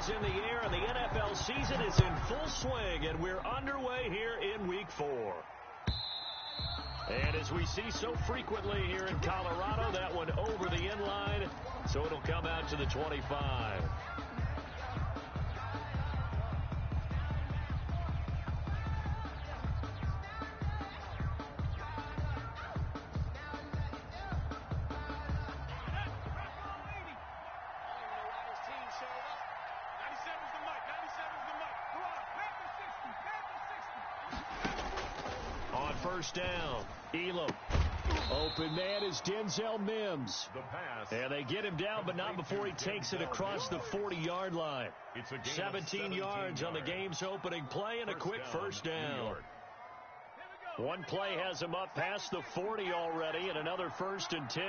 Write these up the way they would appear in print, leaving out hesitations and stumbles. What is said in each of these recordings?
is in the air, and the NFL season is in full swing, and we're underway here in Week 4. And as we see so frequently here in Colorado, that one over the end line, so it'll come out to the 25. First down, Elam. Open man is Denzel Mims. The pass. And they get him down, but not before he takes it across the 40-yard line. 17 yards on the game's opening play and a quick first down. One play has him up past the 40 already, and another 1st and 10.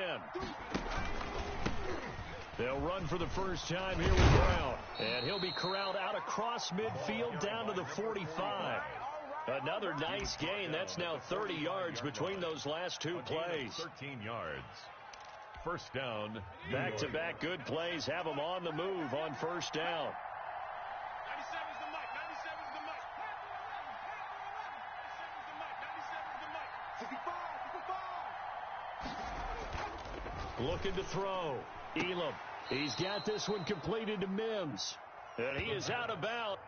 They'll run for the first time here with Brown. And he'll be corralled out across midfield down to the 45. Another nice gain. That's now 30 yards between those last two plays. 13 yards. First down. Back-to-back good plays have them on the move on first down. 97's the mic. 97's the mic. 97's the mic. 65. Looking to throw. Elam. He's got this one completed to Mims. And he is out of bounds.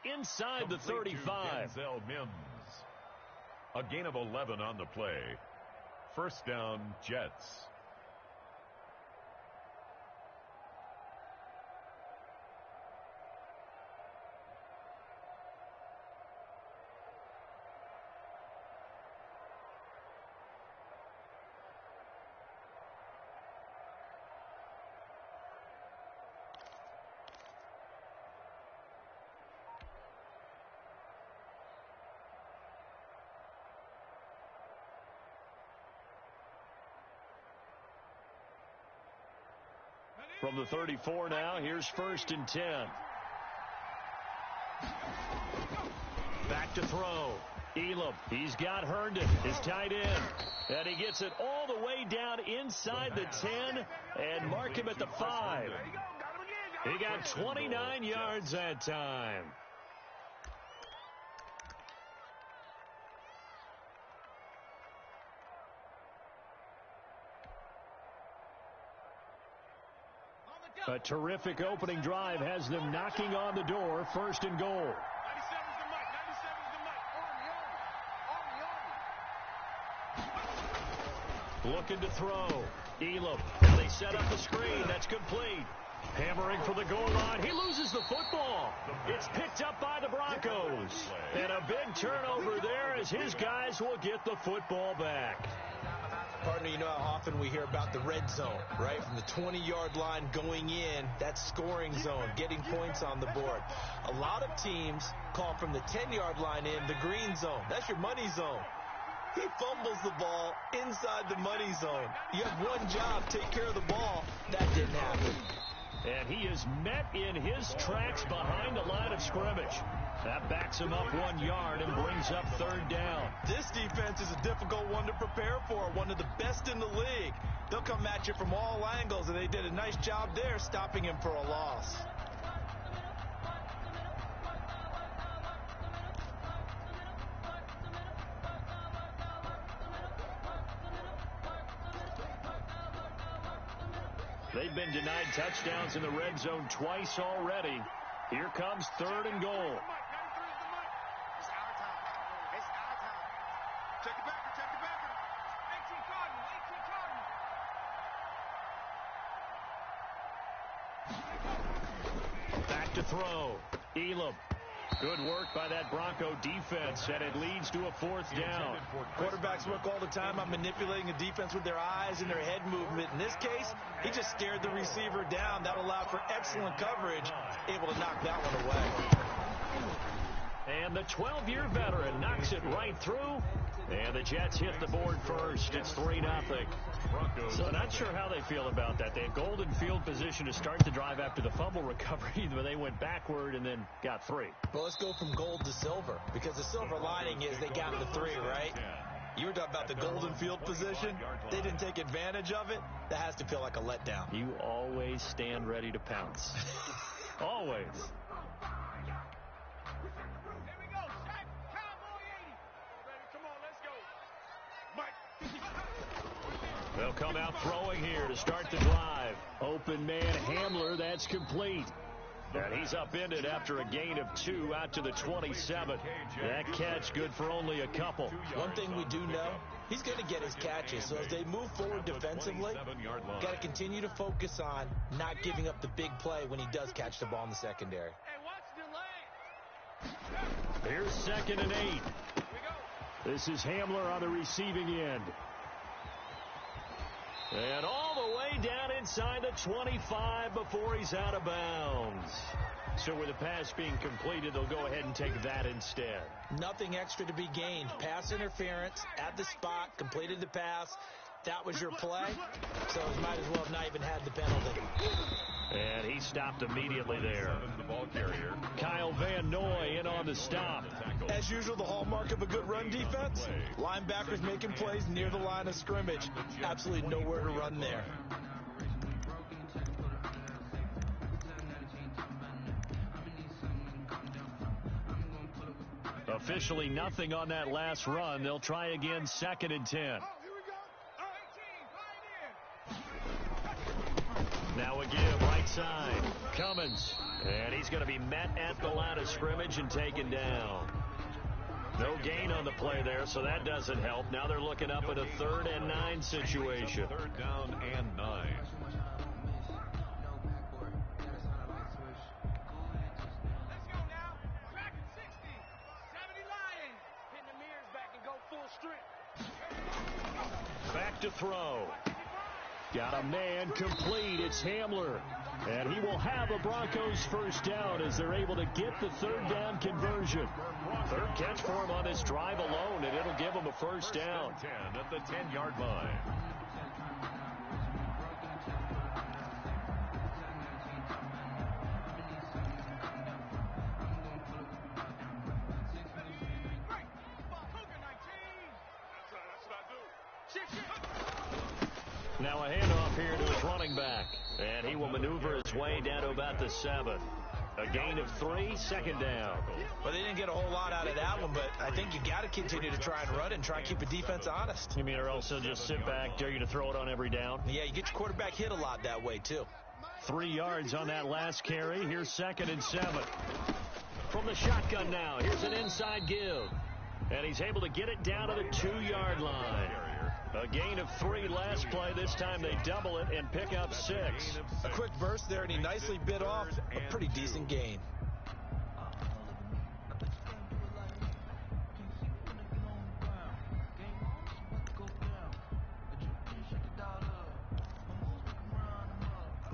Inside the 35. Denzel Mims. A gain of 11 on the play. First down, Jets. From the 34 now, here's 1st and 10. Back to throw. Elam, he's got Herndon, his tight end. And he gets it all the way down inside the 10 and mark him at the 5. He got 29 yards that time. A terrific opening drive has them knocking on the door. 1st and goal. 97's the mic. 97's the mic. Looking to throw. Elam. They set up the screen. That's complete. Hammering for the goal line. He loses the football. It's picked up by the Broncos. And a big turnover there as his guys will get the football back. Partner, you know how often we hear about the red zone, right? From the 20-yard line going in, that scoring zone, getting points on the board. A lot of teams call from the 10-yard line in the green zone. That's your money zone. He fumbles the ball inside the money zone. You have one job, take care of the ball. That didn't happen. And he is met in his tracks behind the line of scrimmage. That backs him up 1 yard and brings up 3rd down. This defense is a difficult one to prepare for, one of the best in the league. They'll come at you from all angles, and they did a nice job there stopping him for a loss. They've been denied touchdowns in the red zone twice already. Here comes 3rd and goal. Check the backer. 18 Cotton. Back to throw. Elam. Good work by that Bronco defense, and it leads to a fourth down. Quarterbacks work all the time on manipulating the defense with their eyes and their head movement. In this case, he just stared the receiver down. That allowed for excellent coverage, able to knock that one away. And the 12-year veteran knocks it right through. And the Jets hit the board first. It's 3-0. So not sure how they feel about that. They had golden field position to start the drive after the fumble recovery, but they went backward and then got 3. Well, let's go from gold to silver, because the silver lining is they got the 3, right? You were talking about the golden field position. They didn't take advantage of it. That has to feel like a letdown. You always stand ready to pounce. Always. They'll come out throwing here to start the drive. Open man Hamler, that's complete. And he's upended after a gain of 2 out to the 27. That catch good for only a couple. One thing we do know, he's going to get his catches. So as they move forward defensively, got to continue to focus on not giving up the big play when he does catch the ball in the secondary. Here's 2nd and 8. This is Hamler on the receiving end. And all the way down inside the 25 before he's out of bounds. So with the pass being completed, they'll go ahead and take that instead. Nothing extra to be gained. Pass interference at the spot, completed the pass. That was your play, so you might as well have not even had the penalty. And he stopped immediately there. The ball carrier. Kyle Van Noy in on the stop. As usual, the hallmark of a good run defense, linebackers making plays near the line of scrimmage. Absolutely nowhere to run there. Officially nothing on that last run. They'll try again, 2nd and 10. Now a give, right side. Cummins. And he's going to be met at the line of scrimmage and taken down. No gain on the play there, so that doesn't help. Now they're looking up at a 3rd and 9 situation. 3rd down and 9. Back to throw. Got a man complete. It's Hamler. And he will have a Broncos first down as they're able to get the 3rd down conversion. 3rd catch for him on this drive alone, and it'll give him a first down. 10 at the 10-yard line. Now a handoff here to his running back. And he will maneuver his way down to about the 7. A gain of 3, 2nd down. Well, they didn't get a whole lot out of that one, but I think you got to continue to try and run and try and keep the defense honest. You mean or else they'll just sit back, dare you to throw it on every down? Yeah, you get your quarterback hit a lot that way, too. 3 yards on that last carry. Here's 2nd and 7. From the shotgun now, here's an inside give. And he's able to get it down to the 2-yard line. A gain of 3 last play. This time they double it and pick up 6. A quick burst there, and he nicely bit off a pretty decent gain.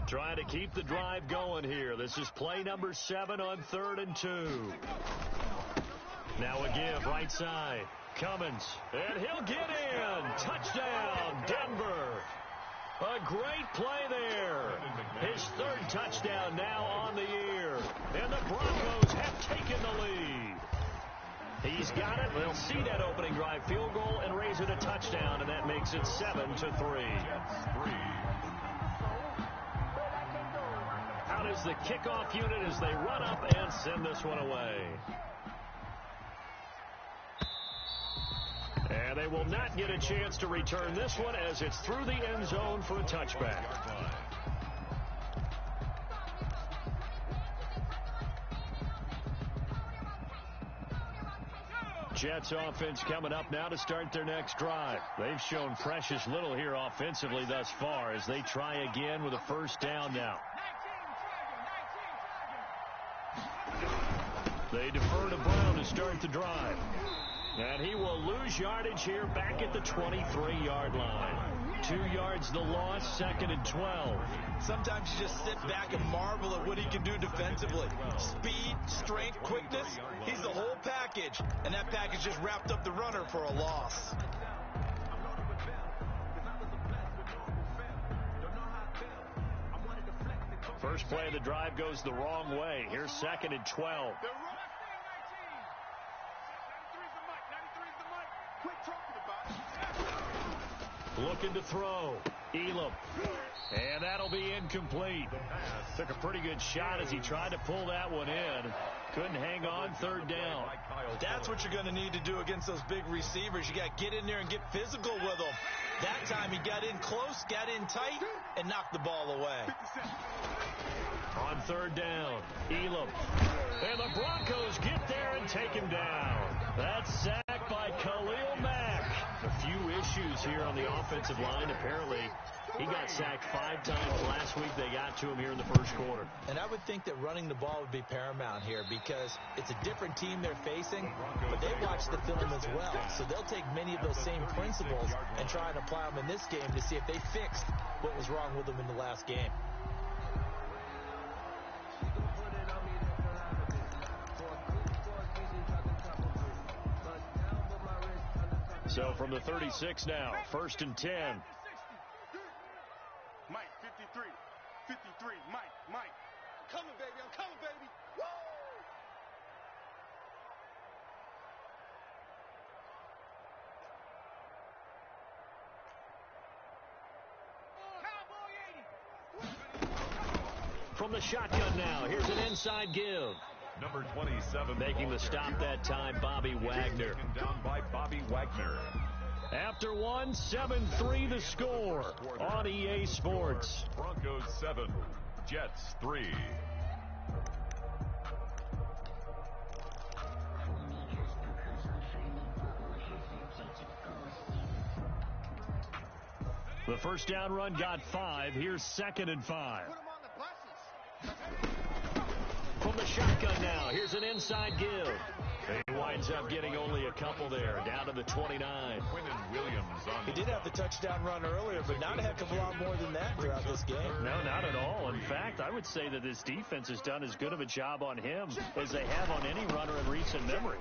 Trying to keep the drive going here. This is play number 7 on 3rd and 2. Now a give, right side. Cummins, and he'll get in. Touchdown, Denver. A great play there. His 3rd touchdown now on the year. And the Broncos have taken the lead. He's got it. They'll see that opening drive field goal and raise it a touchdown, and that makes it 7-3. Out is the kickoff unit as they run up and send this one away. And they will not get a chance to return this one as it's through the end zone for a touchback. Jets offense coming up now to start their next drive. They've shown precious little here offensively thus far as they try again with a first down now. They defer to Brown to start the drive. And he will lose yardage here back at the 23-yard line. 2 yards the loss, 2nd and 12. Sometimes you just sit back and marvel at what he can do defensively. Speed, strength, quickness, he's the whole package. And that package just wrapped up the runner for a loss. First play of the drive goes the wrong way. Here's 2nd and 12. Looking to throw. Elam. And that'll be incomplete. Took a pretty good shot as he tried to pull that one in. Couldn't hang on, 3rd down. That's what you're going to need to do against those big receivers. You got to get in there and get physical with them. That time he got in close, got in tight, and knocked the ball away. On 3rd down, Elam. And the Broncos get there and take him down. That's sacked by Khalil Mack. A few issues here on the offensive line. Apparently, he got sacked 5 times last week. They got to him here in the first quarter. And I would think that running the ball would be paramount here because it's a different team they're facing, but they watch the film as well. So they'll take many of those same principles and try and apply them in this game to see if they fixed what was wrong with them in the last game. So from the 36 now, 1st and 10. Mike, 53. 53. Mike. I'm coming, baby. Woo! From the shotgun now, here's an inside give. Number 27. Making the stop that time, Bobby Wagner. Taken down by Bobby Wagner. After 1, 7-3 the score on EA Sports. Broncos 7, Jets 3. The first down run got 5. Here's 2nd and 5. From the shotgun now, here's an inside give. He winds up getting only a couple there, down to the 29. Quinnen Williams on. He did have the touchdown run earlier, but not a heck of a lot more than that throughout this game. No, not at all. In fact, I would say that this defense has done as good of a job on him as they have on any runner in recent memory.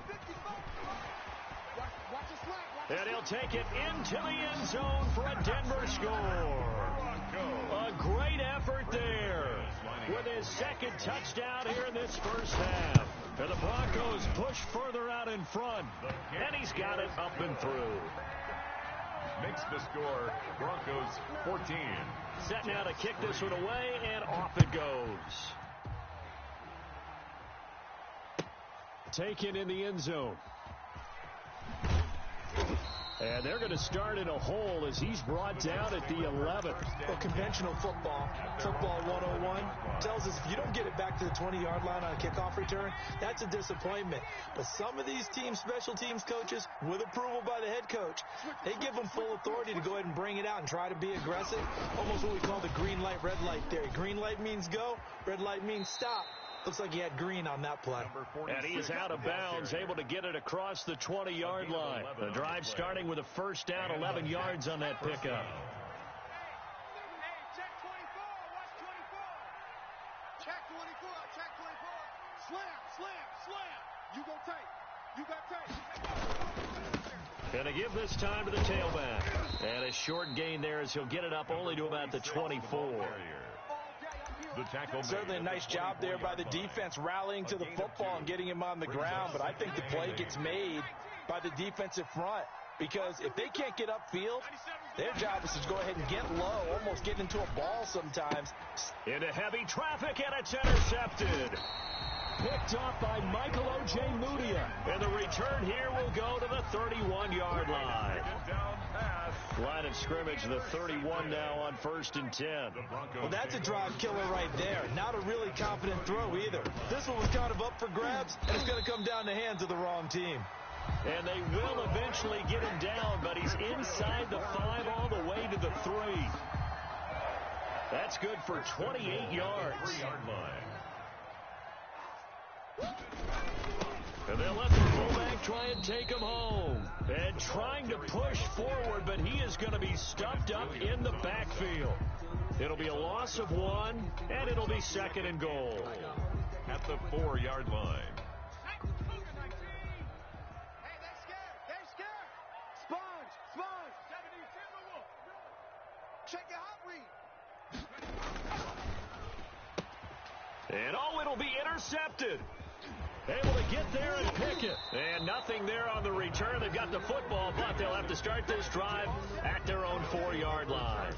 And he'll take it into the end zone for a Denver score. A great effort there with his 2nd touchdown here in this first half. And the Broncos push further out in front. And he's got it up and through. Makes the score Broncos 14. Set now to kick this one away, and off it goes. Taken in the end zone. And they're going to start in a hole as he's brought down at the 11. Well, conventional football 101, tells us if you don't get it back to the 20-yard line on a kickoff return, that's a disappointment. But some of these team special teams coaches, with approval by the head coach, they give them full authority to go ahead and bring it out and try to be aggressive. Almost what we call the green light, red light theory. Green light means go, red light means stop. Looks like he had green on that play. And he is out of bounds, able to get it across the 20-yard line. The drive starting with a first down, 11 yards on that pickup. Hey, check 24. Check 24. Slam. You go tight. Going to give this time to the tailback. And a short gain there as he'll get it up only to about the 24. Certainly a nice job there by the defense rallying to the football and getting him on the ground, but I think the play gets made by the defensive front because if they can't get upfield, their job is to go ahead and get low, almost get into a ball sometimes. Into heavy traffic, and it's intercepted. Picked off by Michael O.J. Mudia. And the return here will go to the 31-yard line. Line of scrimmage, the 31 now on 1st and 10. Well, that's a drive killer right there. Not a really confident throw either. This one was kind of up for grabs, and it's going to come down the hands of the wrong team. And they will eventually get him down, but he's inside the 5 all the way to the 3. That's good for 28 yards. And they'll let the fullback try and take him home. And trying to push forward, but he is going to be stuffed up in the backfield. It'll be a loss of 1, and it'll be 2nd and goal. At the 4-yard line. Check your hot read. And it'll be intercepted. Able to get there and pick it. And nothing there on the return. They've got the football, but they'll have to start this drive at their own 4-yard line.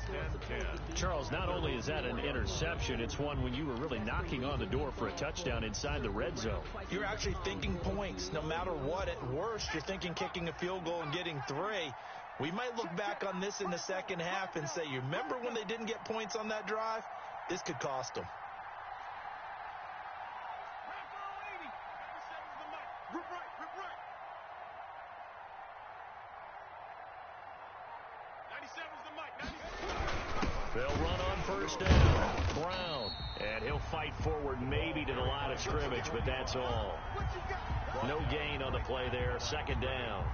Charles, not only is that an interception, it's one when you were really knocking on the door for a touchdown inside the red zone. You're actually thinking points. No matter what, at worst, you're thinking kicking a field goal and getting 3. We might look back on this in the second half and say, you remember when they didn't get points on that drive? This could cost them. They'll run on first down. Brown. And he'll fight forward maybe to the line of scrimmage, but that's all. No gain on the play there. 2nd down.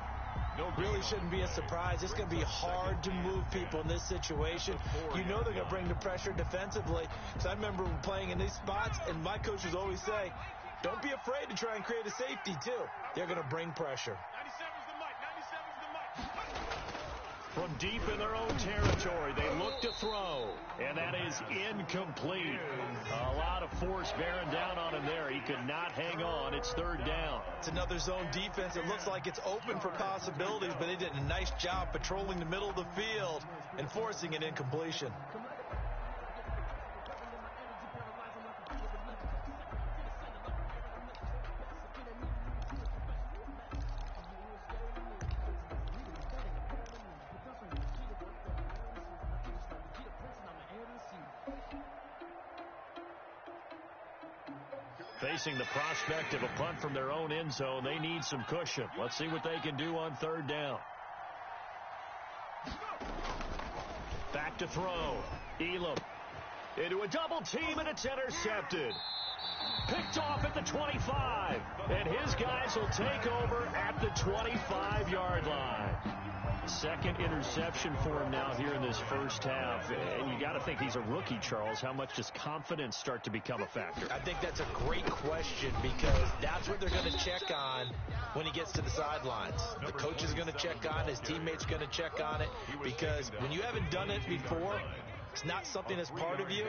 Really shouldn't be a surprise. It's going to be hard to move people in this situation. You know they're going to bring the pressure defensively. So I remember playing in these spots, and my coach would always say, don't be afraid to try and create a safety, too. They're going to bring pressure. From deep in their own territory, they look to throw, and that is incomplete. A lot of force bearing down on him there. He could not hang on. It's 3rd down. It's another zone defense. It looks like it's open for possibilities, but they did a nice job patrolling the middle of the field and forcing an incompletion. Facing the prospect of a punt from their own end zone, they need some cushion. Let's see what they can do on 3rd down. Back to throw. Elam into a double team, and it's intercepted. Picked off at the 25, and his guys will take over at the 25-yard line. 2nd interception for him now here in this first half. And you got to think he's a rookie, Charles. How much does confidence start to become a factor? I think that's a great question, because that's what they're going to check on when he gets to the sidelines. The coach is going to check on, his teammates going to check on it, because when you haven't done it before, it's not something that's part of you.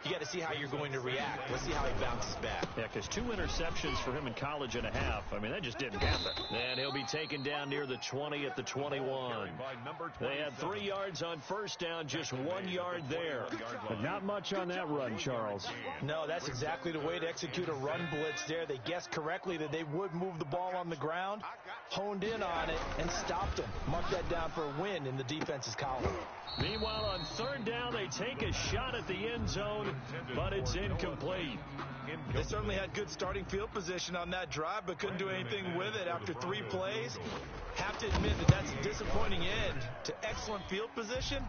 You got to see how you're going to react. Let's see how he bounces back. Yeah, because 2 interceptions for him in college and a half. I mean, that just didn't happen. And he'll be taken down near the 20 at the 21. They had 3 yards on first down, just 1 yard there. But not much on that run, Charles. No, that's exactly the way to execute a run blitz there. They guessed correctly that they would move the ball on the ground, honed in on it, and stopped them. Mark that down for a win in the defense's column. Meanwhile, on 3rd down, they take a shot at the end zone, but it's incomplete. They certainly had good starting field position on that drive, but couldn't do anything with it after 3 plays. Have to admit that that's a disappointing end to excellent field position.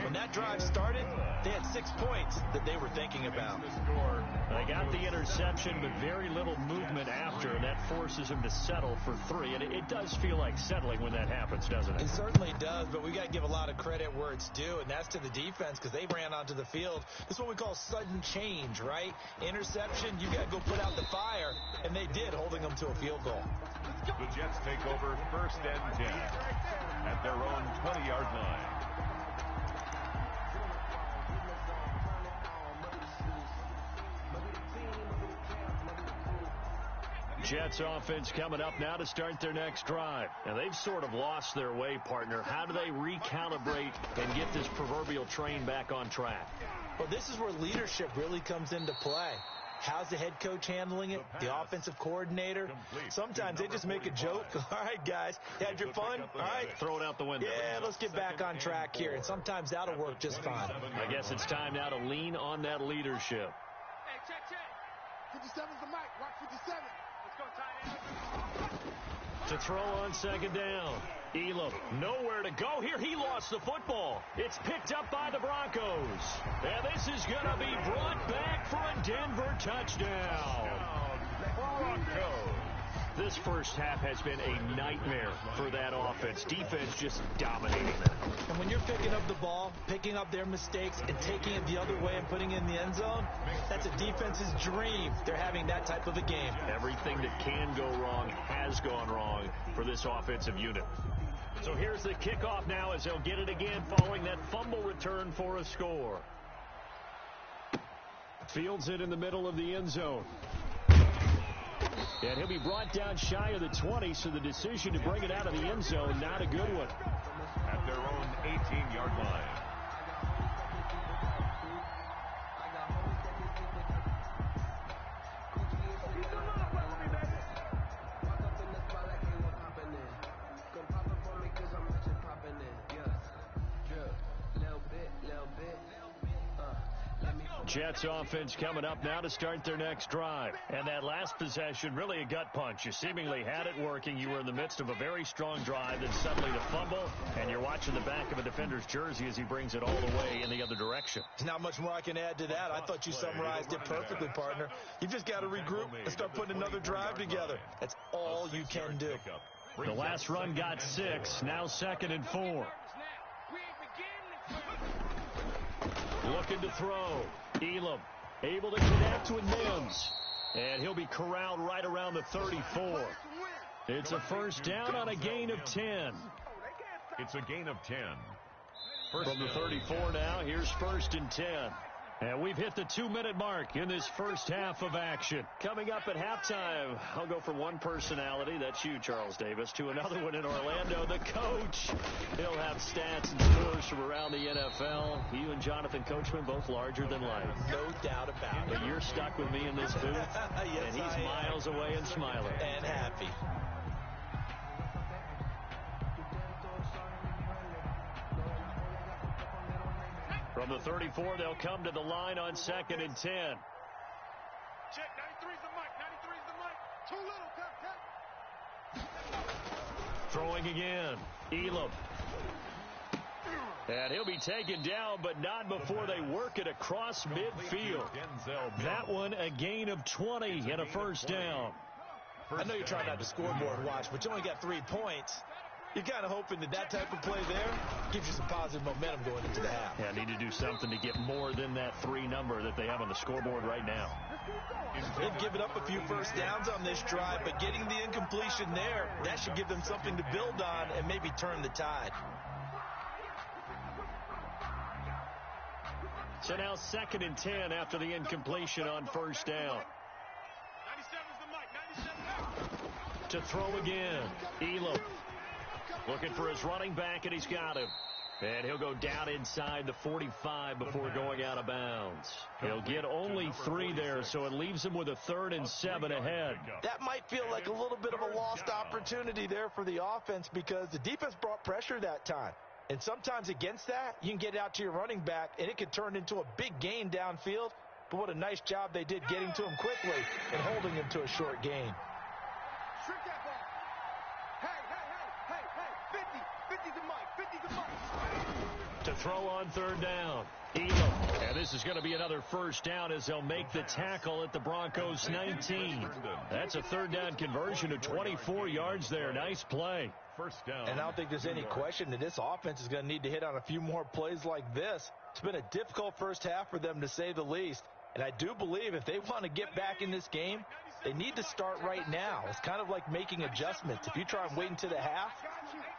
When that drive started, they had 6 points that they were thinking about. They got the interception, but very little movement after, and that forces them to settle for 3. And it does feel like settling when that happens, doesn't it? It certainly does, but we got to give a lot of credit where it's due, and that's to the defense, because they ran onto the field. This is what we call sudden change, right? Interception, you got to go put out the fire, and they did, holding them to a field goal. The Jets take over 1st and 10 at their own 20-yard line. Jets offense coming up now to start their next drive. And they've sort of lost their way, partner. How do they recalibrate and get this proverbial train back on track? Well, this is where leadership really comes into play. How's the head coach handling it? The offensive coordinator? Sometimes they just make a joke. All right, guys, had your fun? All right. Throw it out the window. Yeah, let's get back on track here. And sometimes that'll work just fine. I guess it's time now to lean on that leadership. Hey, check. 57's the mic. Watch 57. Let's go, tight end. To throw on 2nd down. Elam nowhere to go here. He lost the football. It's picked up by the Broncos. And this is going to be brought back for a Denver touchdown. Broncos. This first half has been a nightmare for that offense. Defense just dominating them. And when you're picking up the ball, picking up their mistakes, and taking it the other way and putting it in the end zone, that's a defense's dream. They're having that type of a game. Everything that can go wrong has gone wrong for this offensive unit. So here's the kickoff now as they'll get it again following that fumble return for a score. Fields it in the middle of the end zone. And he'll be brought down shy of the 20, so the decision to bring it out of the end zone, not a good one. At their own 18-yard line. Jets offense coming up now to start their next drive. And that last possession, really a gut punch. You seemingly had it working. You were in the midst of a very strong drive, then suddenly the fumble, and you're watching the back of a defender's jersey as he brings it all the way in the other direction. There's not much more I can add to that. I thought you summarized it perfectly, partner. You just got to regroup and start putting another drive together. That's all you can do. The last run got 6. Now 2nd and 4. Looking to throw. Elam able to connect with Mims. And he'll be corralled right around the 34. It's a first down on a gain of 10. It's a gain of 10. From the 34 now, here's 1st and 10. And we've hit the 2-minute mark in this first half of action. Coming up at halftime, I'll go from one personality, that's you, Charles Davis, to another one in Orlando, the coach. He'll have stats and scores from around the NFL. You and Jonathan Coachman, both larger than life. No doubt about it. But you're stuck with me in this booth, yes, and he's miles away and smiling. And happy. From the 34, they'll come to the line on 2nd and 10. Check, 93's the mic, 93's the mic. Too little, tap. Throwing again. Elam. And he'll be taken down, but not before they work it across midfield. That one a gain of 20 and a first down. I know you're trying not to scoreboard watch, but you only got 3 points. You're kind of hoping that type of play there gives you some positive momentum going into the half. Yeah, need to do something to get more than that 3 number that they have on the scoreboard right now. They've given up a few first downs on this drive, but getting the incompletion there, that should give them something to build on and maybe turn the tide. So now 2nd and 10 after the incompletion on first down. 97's the mic, 97. To throw again. Elam. Looking for his running back, and he's got him. And he'll go down inside the 45 before going out of bounds. He'll get only 3 there, so it leaves him with a 3rd and 7 ahead. That might feel like a little bit of a lost opportunity there for the offense because the defense brought pressure that time. And sometimes against that, you can get it out to your running back, and it can turn into a big gain downfield. But what a nice job they did getting to him quickly and holding him to a short gain. Trick that ball. Hey, 50's the mic, 50's the mic. To throw on 3rd down. Elam. And this is going to be another first down as they'll make the tackle at the Broncos 19. That's a 3rd down conversion of 24 yards there. Nice play. First down. And I don't think there's any question that this offense is going to need to hit on a few more plays like this. It's been a difficult first half for them, to say the least. And I do believe if they want to get back in this game, they need to start right now. It's kind of like making adjustments. If you try and wait until the half,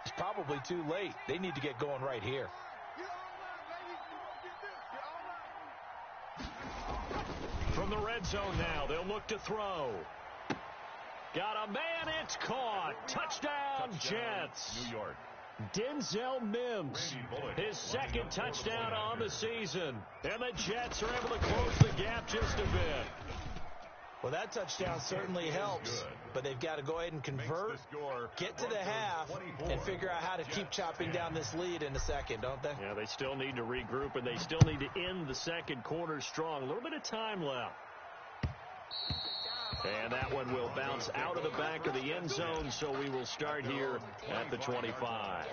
it's probably too late. They need to get going right here. From the red zone now, they'll look to throw. Got a man, it's caught. Touchdown, Jets. New York. Denzel Mims, his 2nd touchdown on the season. And the Jets are able to close the gap just a bit. Well, that touchdown certainly helps, but they've got to go ahead and convert, get to the half, and figure out how to keep chopping down this lead in a second, don't they? Yeah, they still need to regroup, and they still need to end the second quarter strong. A little bit of time left. And that one will bounce out of the back of the end zone, so we will start here at the 25.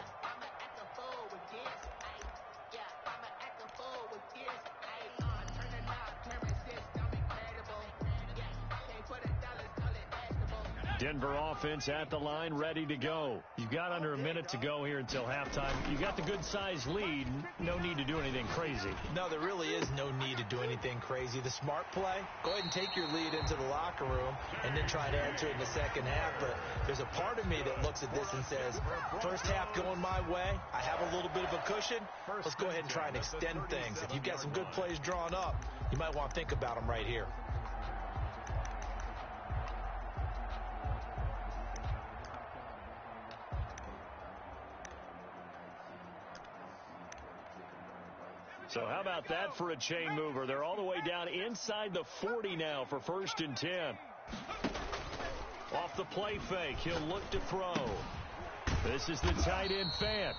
Denver offense at the line, ready to go. You've got under a minute to go here until halftime. You've got the good-sized lead. No need to do anything crazy. No, there really is no need to do anything crazy. The smart play, go ahead and take your lead into the locker room and then try to add to it in the second half. But there's a part of me that looks at this and says, first half going my way, I have a little bit of a cushion. Let's go ahead and try and extend things. If you've got some good plays drawn up, you might want to think about them right here. So how about that for a chain mover? They're all the way down inside the 40 now for 1st and 10. Off the play fake, he'll look to throw. This is the tight end Fant.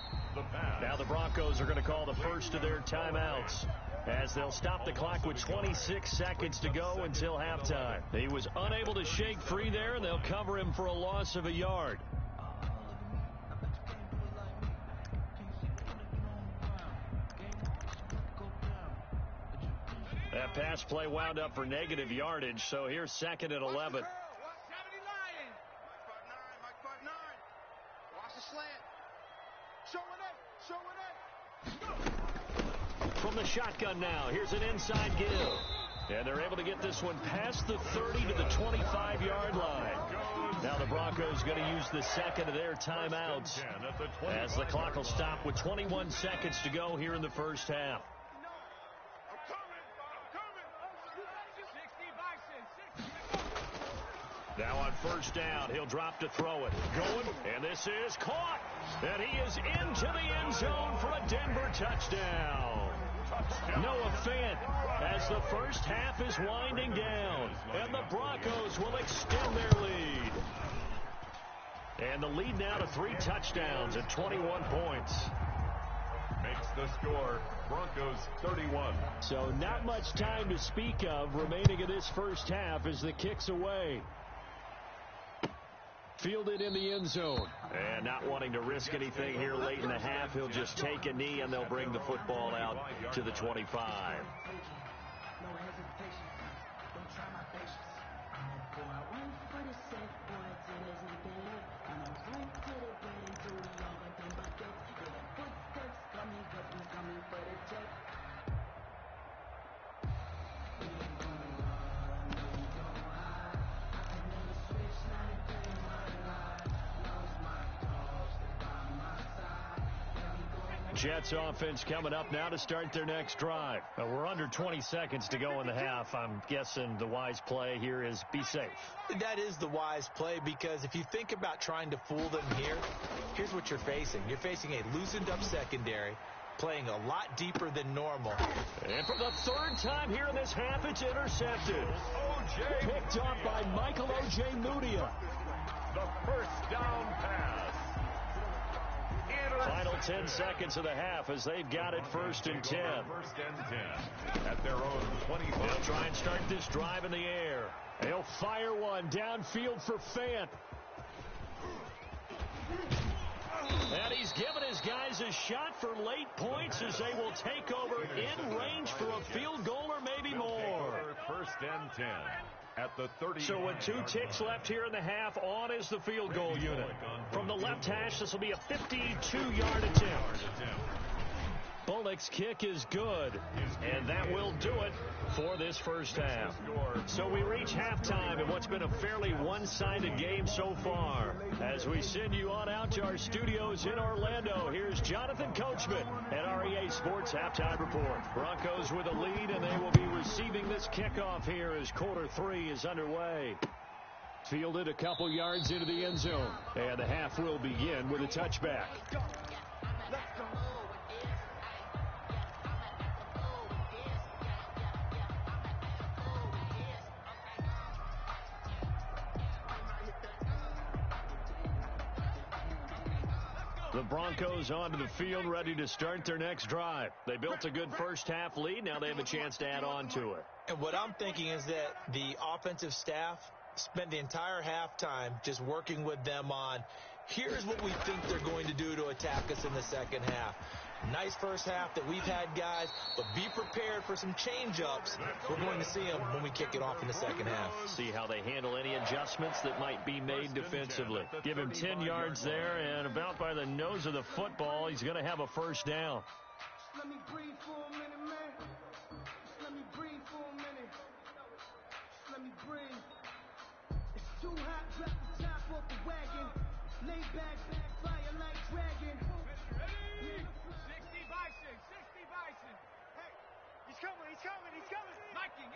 Now the Broncos are going to call the first of their timeouts as they'll stop the clock with 26 seconds to go until halftime. He was unable to shake free there, and they'll cover him for a loss of a yard. That pass play wound up for negative yardage, so here's 2nd and 11. From the shotgun now, here's an inside give. And they're able to get this one past the 30 to the 25-yard line. Now the Broncos going to use the second of their timeouts as the clock will stop with 21 seconds to go here in the first half. Now on first down, he'll drop to throw it. Going, and this is caught. And he is into the end zone for a Denver touchdown. Noah Fant as the first half is winding down. And the Broncos will extend their lead. And the lead now to 3 touchdowns at 21 points. Makes the score Broncos 31. So not much time to speak of remaining in this first half as the kick's away. Fielded in the end zone. And not wanting to risk anything here late in the half, he'll just take a knee and they'll bring the football out to the 25. Jets offense coming up now to start their next drive. We're under 20 seconds to go in the half. I'm guessing the wise play here is be safe. That is the wise play, because if you think about trying to fool them here, here's what you're facing. You're facing a loosened up secondary, playing a lot deeper than normal. And for the 3rd time here in this half, it's intercepted. Picked off by Michael O.J. Mudia. The first down pass. Final 10 seconds of the half as they've got it 1st and 10. 1st and 10 at their own 25. They'll try and start this drive in the air. They'll fire one downfield for Fant. And he's given his guys a shot for late points as they will take over in range for a field goal or maybe more. 1st and 10 at the 30. So with 2 ticks left here in the half, on is the field goal unit. From the left hash, this will be a 52-yard attempt. Bullock's kick is good, and that will do it for this first half. So we reach halftime in what's been a fairly one-sided game so far. As we send you on out to our studios in Orlando, here's Jonathan Coachman at REA Sports Halftime Report. Broncos with a lead, and they will be receiving this kickoff here as quarter 3 is underway. Fielded a couple yards into the end zone, and the half will begin with a touchback. The Broncos onto the field, ready to start their next drive. They built a good first half lead. Now they have a chance to add on to it. And what I'm thinking is that the offensive staff spent the entire halftime just working with them on, Here's what we think they're going to do to attack us in the second half. Nice first half that we've had, guys, but be prepared for some change-ups. We're going to see them when we kick it off in the second half. See how they handle any adjustments that might be made defensively. Give him 10 yards there, and about by the nose of the football, he's going to have a first down. Let me breathe for a minute, man. Just let me breathe for a minute. Just let me breathe. It's too hot, drop the top off the wagon. Lay back, fire like dragon. Ready? 60 Bison, 60 Bison. Hey, he's coming, he's coming, he's coming. Viking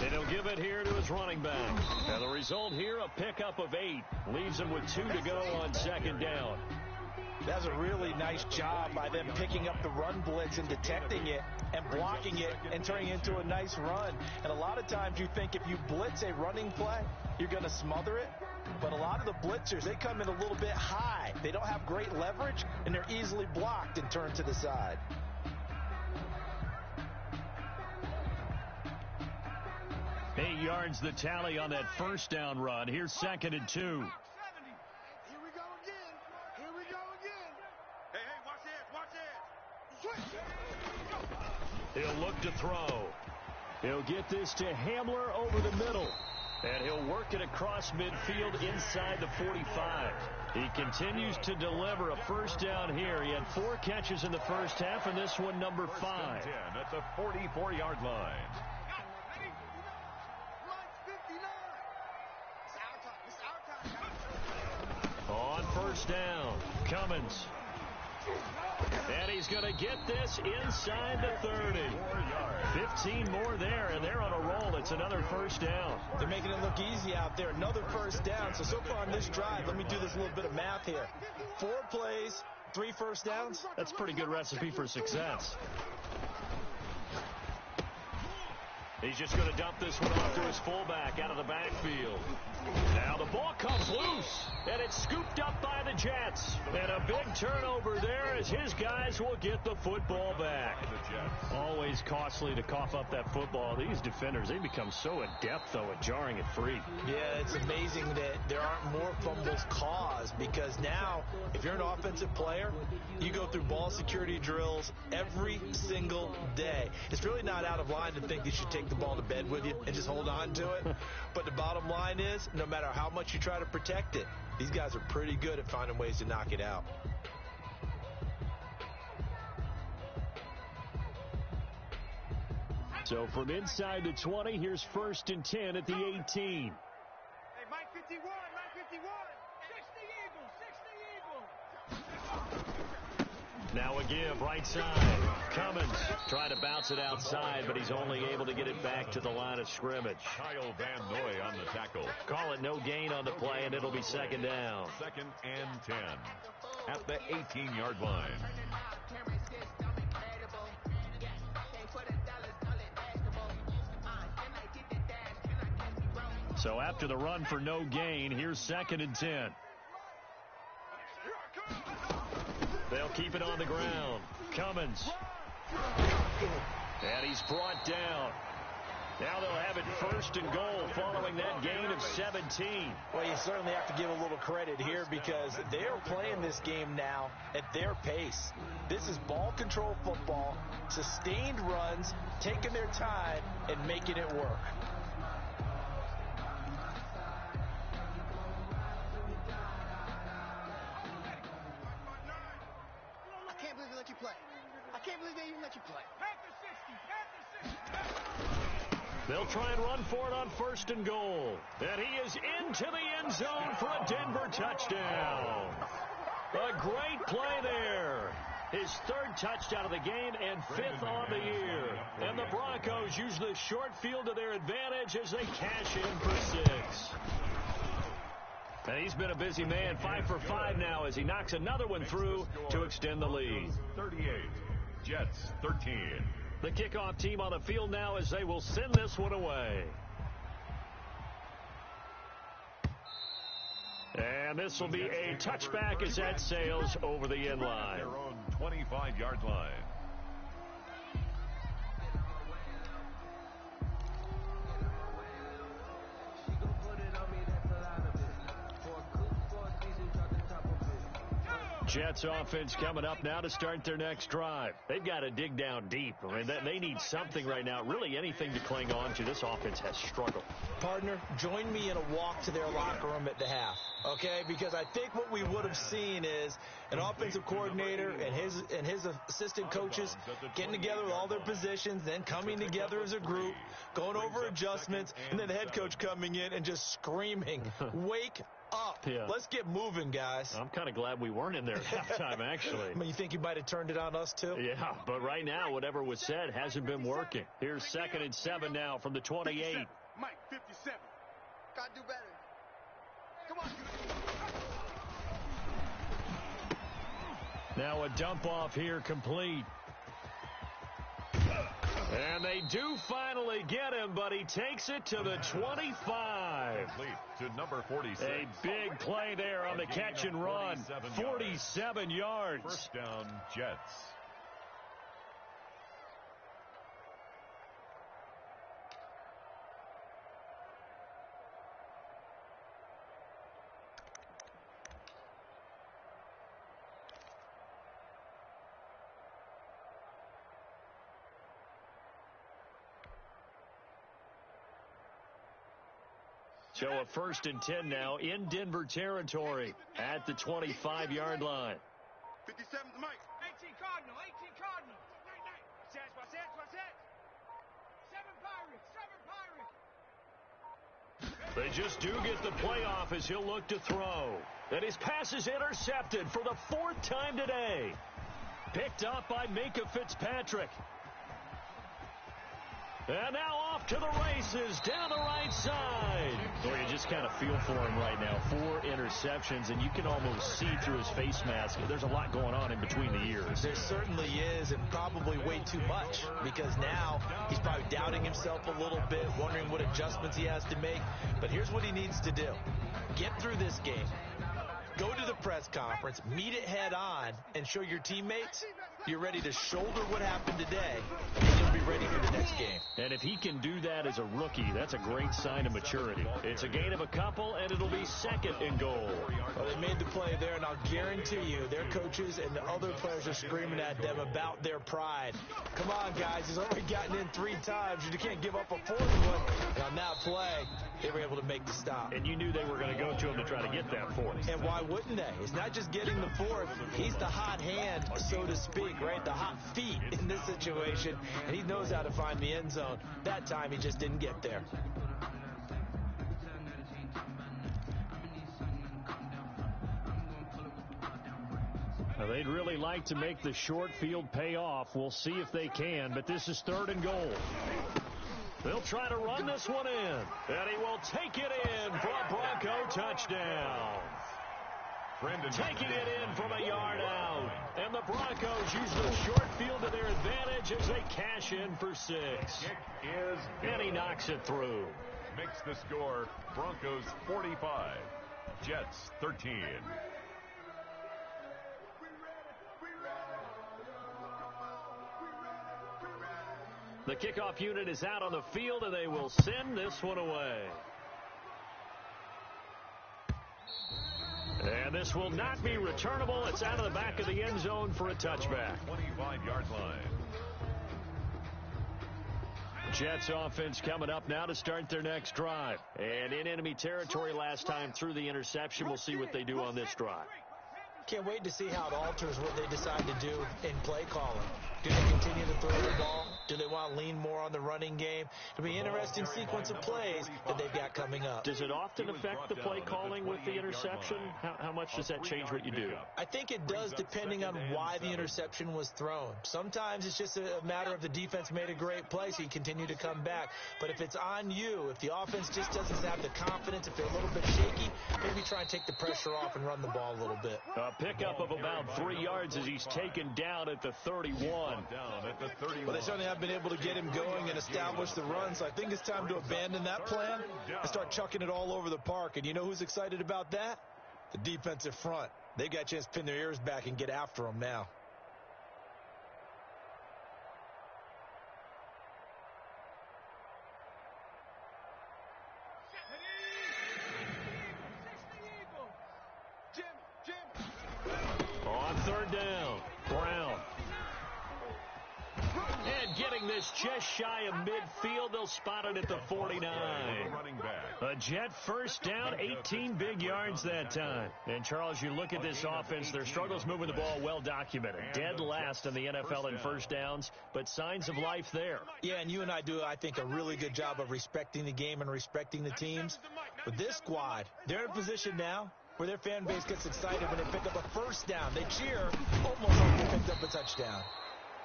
18. And he'll give it here to his running back. And the result here, a pickup of 8. Leaves him with 2 to go on second down. That's a really nice job by them picking up the run blitz and detecting it and blocking it and turning it into a nice run. And a lot of times you think if you blitz a running play, you're going to smother it. But a lot of the blitzers, they come in a little bit high. They don't have great leverage, and they're easily blocked and turned to the side. Eight yards the tally on that first down run. Here's 2nd and 2. Here we go again. Here we go again. Hey, watch this, watch this. He'll look to throw. He'll get this to Hamler over the middle. And he'll work it across midfield inside the 45. He continues to deliver a first down here. He had 4 catches in the first half, and this one number 5. 10 at the 44-yard line. On first down, Cummins. And he's going to get this inside the 30. 15 more there, and they're on a roll. It's another first down. They're making it look easy out there. Another first down. So far on this drive, let me do this little bit of math here. 4 plays, 3 first downs. That's a pretty good recipe for success. He's just going to dump this one off to his fullback out of the backfield. Now the ball comes loose, and it's scooped up by the Jets. And a big turnover there as his guys will get the football back. Always costly to cough up that football. These defenders, they become so adept, though, at jarring it free. Yeah, it's amazing that there aren't more fumbles caused, because now, if you're an offensive player, you go through ball security drills every single day. It's really not out of line to think you should take the ball to bed with you and just hold on to it. But the bottom line is, no matter how much you try to protect it, these guys are pretty good at finding ways to knock it out. So from inside the 20, here's 1st and 10 at the 18. Hey, Mike 51, Mike 51. 60 Eagles, 60 Eagles. Now a give, right side. Cummins trying to bounce it outside, but he's only able to get it back to the line of scrimmage. Kyle Van Noy on the tackle. Call it no gain on the play, and it'll be second down. 2nd and 10 at the 18-yard line. So after the run for no gain, here's 2nd and 10. They'll keep it on the ground. Cummins. And he's brought down. Now they'll have it 1st and goal following that gain of 17. Well, you certainly have to give a little credit here, because they are playing this game now at their pace. This is ball control football, sustained runs, taking their time, and making it work. I can't believe they let you play. I can't believe they even let you play. Panther 60, Panther 60. They'll try and run for it on 1st and goal. And he is into the end zone for a Denver touchdown. A great play there. His 3rd touchdown of the game and 5th on the year. And the Broncos use the short field to their advantage as they cash in for 6. And he's been a busy man, 5 for 5 now as he knocks another one through to extend the lead. 38, Jets 13. The kickoff team on the field now as they will send this one away. And this will be a touchback as that sails over the end line. Their own 25-yard line. Jets offense coming up now to start their next drive. They've got to dig down deep. I mean, they need something right now, really anything to cling on to. This offense has struggled. Partner, join me in a walk to their locker room at the half, okay? Because I think what we would have seen is an offensive coordinator and his assistant coaches getting together with all their positions, then coming together as a group, going over adjustments, and then the head coach coming in and just screaming, wake up. Yeah. Let's get moving, guys. I'm kind of glad we weren't in there at halftime, actually. I mean, you think you might have turned it on us, too? Yeah, but right now, whatever was said hasn't been working. Here's 2nd and 7 now from the 28. Mike, 57. Gotta do better. Come on. Now a dump off here complete. And they do finally get him, but he takes it to the 25. Complete to number 46. A big play there on the catch and run. 47 yards. First down, Jets. So a 1st and 10 now in Denver territory at the 25-yard line. 57 to Mike. 18 Cardinal, 18 Cardinal. Watch that. 7 Pirates, 7 Pirates. They just do get the playoff as he'll look to throw. And his pass is intercepted for the 4th time today. Picked up by Minka Fitzpatrick. And now off to the races down the right side. Boy, you just kind of feel for him right now. 4 interceptions, and you can almost see through his face mask. There's a lot going on in between the ears. There certainly is, and probably way too much, because now he's probably doubting himself a little bit, wondering what adjustments he has to make. But here's what he needs to do. Get through this game. Go to the press conference, meet it head on, and show your teammates you're ready to shoulder what happened today, and you'll be ready for the next game. And if he can do that as a rookie, that's a great sign of maturity. It's a gain of a couple, and it'll be 2nd and goal. Well, they made the play there, and I'll guarantee you their coaches and the other players are screaming at them about their pride. Come on, guys. He's already gotten in 3 times. You can't give up a 4th one. And on that play, they were able to make the stop. And you knew they were going to go to him to try to get that 4th. And why wouldn't they? It's not just getting the 4th. He's the hot hand, so to speak, right? The hot feet in this situation. And he knows how to find the end zone. That time, he just didn't get there. Now, they'd really like to make the short field pay off. We'll see if they can, but this is 3rd and goal. They'll try to run this one in, and he will take it in for a Bronco touchdown. Taking it in from a yard out, and the Broncos use the short field to their advantage as they cash in for 6. Kick is And he knocks it through. Makes the score Broncos 45, Jets 13. The kickoff unit is out on the field, and they will send this one away. And this will not be returnable. It's out of the back of the end zone for a touchback. 25-yard line. Jets offense coming up now to start their next drive. And in enemy territory last time through the interception. We'll see what they do on this drive. Can't wait to see how it alters what they decide to do in play calling. Do they continue to throw the ball? Do they want to lean more on the running game? It'll be an interesting sequence of plays that they've got coming up. Does it often affect the play calling with the interception? How much does that change what you do? I think it does depending on why the interception was thrown. Sometimes it's just a matter of the defense made a great play, so you continue to come back. But if it's on you, if the offense just doesn't have the confidence, if they're a little bit shaky, maybe try and take the pressure off and run the ball a little bit. A pickup of about 3 yards as he's taken down at the 31. Well, they certainly have been able to get him going and establish the run, so I think it's time to abandon that plan and start chucking it all over the park. And you know who's excited about that? The defensive front. They got a chance to pin their ears back and get after him now. this just shy of midfield. They'll spot it at the 49. A Jet first down, 18 big yards that time. And, Charles, you look at this offense, their struggles moving the ball well documented. Dead last in the NFL in first downs, but signs of life there. Yeah, and you and I do, I think, a really good job of respecting the game and respecting the teams. But this squad, they're in a position now where their fan base gets excited when they pick up a first down. They cheer almost like they picked up a touchdown.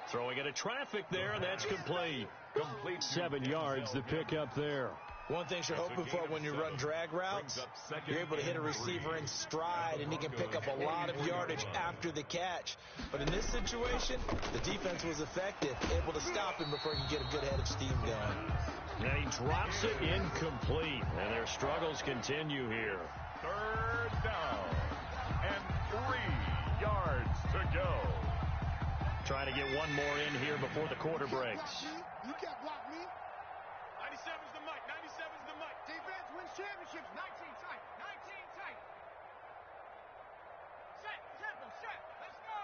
Throwing into traffic there, and that's complete. 7 yards to pick up there. One thing you're hoping for when you run drag routes, you're able to hit a receiver in stride, and he can pick up a lot of yardage after the catch. But in this situation, the defense was effective, able to stop him before he could get a good head of steam going. And he drops it incomplete, and their struggles continue here. 3rd down and 3 yards to go. Trying to get one more in here before the quarter breaks. You can't block me. 97's the mic. 97's the mic. Defense wins championships. 19 tight. 19 tight. Set. Tempo. Set. Let's go.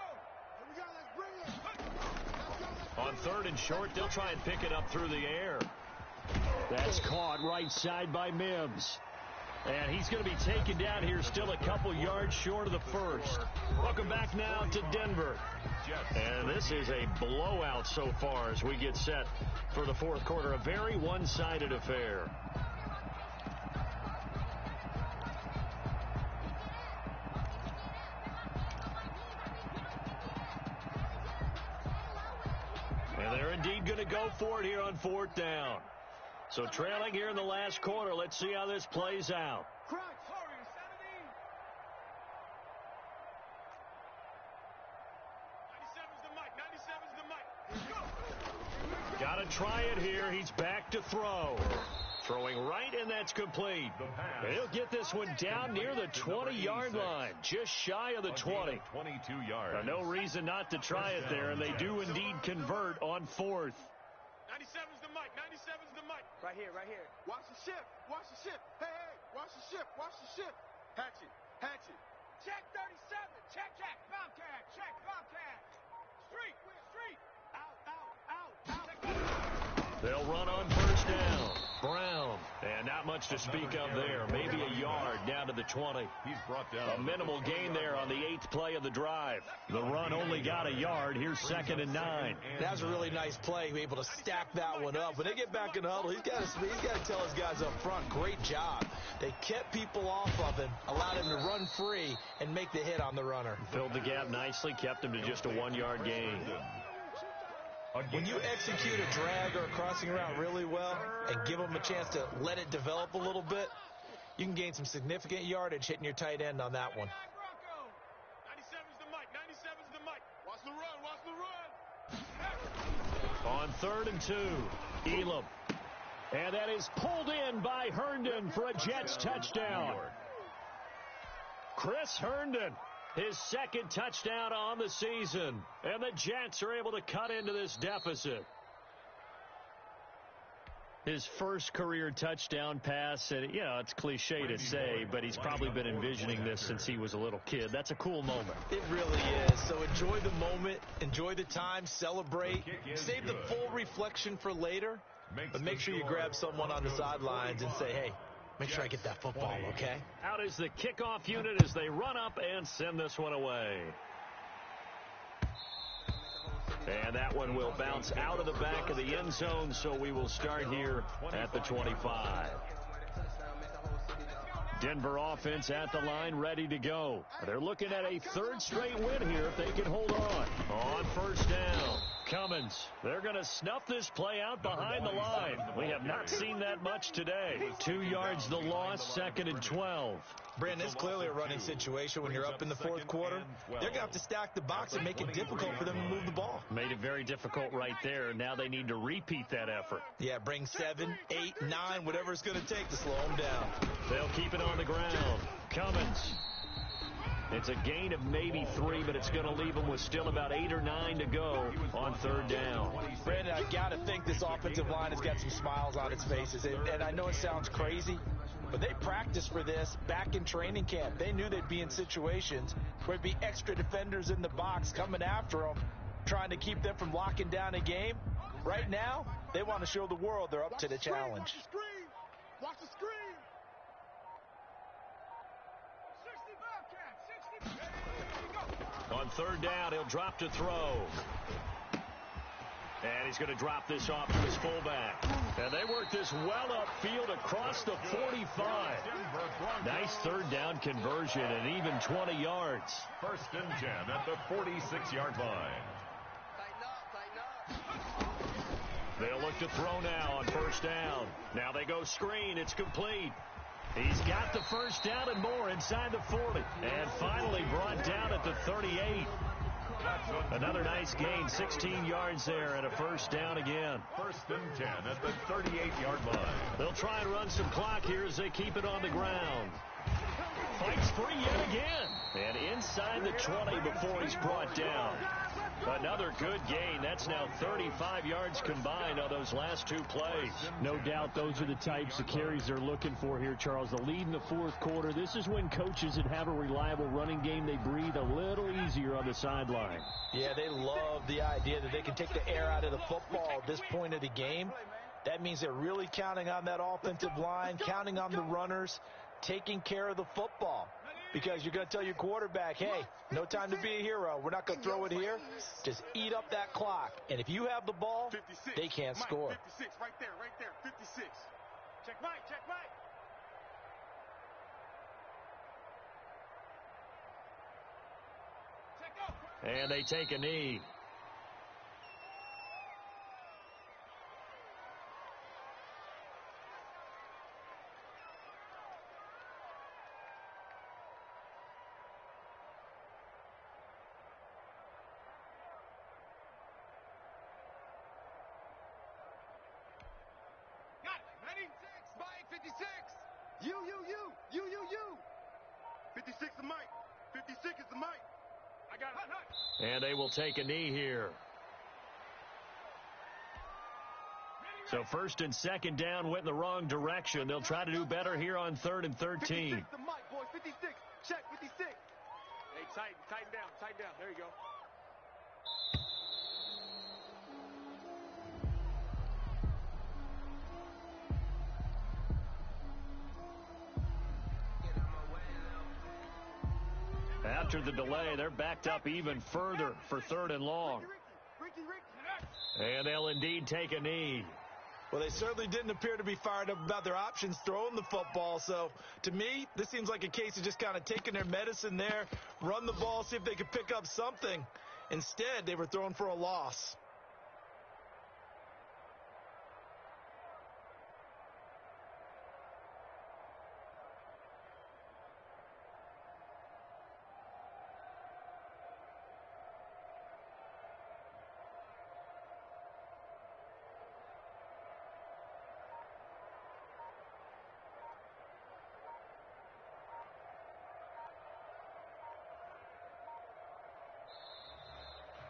Here we go. Let's bring it. Let's go. On 3rd and short, they'll try and pick it up through the air. That's caught right side by Mims. And he's going to be taken down here still a couple yards short of the first. Welcome back now to Denver. And this is a blowout so far as we get set for the fourth quarter. A very one-sided affair. And they're indeed going to go for it here on 4th down. So trailing here in the last quarter. Let's see how this plays out. Crunch. 97's the mic. 97's the mic. Got to try it here. He's back to throw. Throwing right, and that's complete. And he'll get this one down near the 20-yard line, just shy of the 20. 22 yards. No reason not to try it there, and they do indeed convert on 4th. 97's the mic. 97's the mic. Right here. Right here. Watch the shift. Watch the shift. Hey, hey. Watch the shift. Watch the shift. Hatchet. Hatchet. Check 37. Check. Check. Bobcat. Check. Bobcat. Street. Street. Out, out, out, out. They'll run on first down. Brown. And not much to speak of there. Maybe a yard down to the 20. He's brought down. A minimal gain there on the 8th play of the drive. The run only got a yard. Here's 2nd and 9. That was a really nice play. Able to stack that one up. When they get back in the huddle, he's got to tell his guys up front, great job. They kept people off of him, allowed him to run free, and make the hit on the runner. Filled the gap nicely, kept him to just a 1-yard gain. When you execute a drag or a crossing route really well and give them a chance to let it develop a little bit, you can gain some significant yardage hitting your tight end on that one. 97's the mic. 97's the mic. Watch the run. Watch the run. On 3rd and 2, Elam. And that is pulled in by Herndon for a Jets touchdown. Chris Herndon, his 2nd touchdown on the season. And the Jets are able to cut into this deficit. His first career touchdown pass, and it's cliche to say, but he's probably been envisioning this since he was a little kid. That's a cool moment. It really is. So enjoy the moment, enjoy the time, celebrate, save the full reflection for later, but make sure you grab someone on the sidelines and say, hey, make sure I get that football, okay? Out is the kickoff unit as they run up and send this one away. And that one will bounce out of the back of the end zone, so we will start here at the 25. Denver offense at the line, ready to go. They're looking at a 3rd straight win here if they can hold on. On first down, Cummins. They're going to snuff this play out behind the line. We have not seen that much today. 2 yards the loss, 2nd and 12. Brandon, it's clearly a running situation when you're up in the 4th quarter. They're going to have to stack the box and make it difficult for them to move the ball. Made it very difficult right there. Now they need to repeat that effort. Yeah, bring 7, 8, 9, whatever it's going to take to slow them down. They'll keep it on the ground. Cummins. It's a gain of maybe 3, but it's going to leave them with still about 8 or 9 to go on 3rd down. Brandon, I got to think this offensive line has got some smiles on its faces. And I know it sounds crazy, but they practiced for this back in training camp. They knew they'd be in situations where there'd be extra defenders in the box coming after them, trying to keep them from locking down a game. Right now, they want to show the world they're up to the challenge. Watch the screen. Watch the screen. 60 Bobcats, 60. On third down, he'll drop to throw. And he's going to drop this off to his fullback. And they work this well upfield across the 45. Nice third down conversion and even 20 yards. 1st and 10 at the 46-yard line. They'll look to throw now on 1st down. Now they go screen. It's complete. He's got the 1st down and more inside the 40. And finally brought down at the 38. Another nice gain, 16 yards there and a 1st down again. 1st and 10 at the 38-yard line. They'll try and run some clock here as they keep it on the ground. Fights free yet again. And inside the 20 before he's brought down. Another good gain. That's now 35 yards combined on those last 2 plays. No doubt those are the types of carries they're looking for here, Charles. The lead in the 4th quarter. This is when coaches that have a reliable running game, they breathe a little easier on the sideline. Yeah, they love the idea that they can take the air out of the football at this point of the game. That means they're really counting on that offensive line, counting on the runners, taking care of the football. Because you're going to tell your quarterback, hey, no time to be a hero. We're not going to throw it here. Just eat up that clock. And if you have the ball, 56. they can't score. 56, right there, 56. Check Mike, check Mike. Check up. And they take a knee. Got it. Ready? 56. You. 56 is Mike. 56 is the Mike. I got it. And they will take a knee here. So 1st and 2nd down went in the wrong direction. They'll try to do better here on 3rd and 13. 56 the Mike, boys. 56. Check 56. Hey, tighten down. There you go. After the delay, they're backed up even further for 3rd and long. Ricky. And they'll indeed take a knee. Well, they certainly didn't appear to be fired up about their options throwing the football. So, to me, this seems like a case of just kind of taking their medicine there, run the ball, see if they could pick up something. Instead, they were throwing for a loss.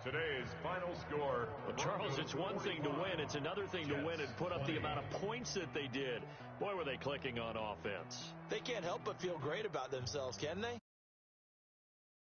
Today's final score. Well, Charles, it's one thing to win. It's another thing to win and put up the amount of points that they did. Boy, were they clicking on offense. They can't help but feel great about themselves, can they?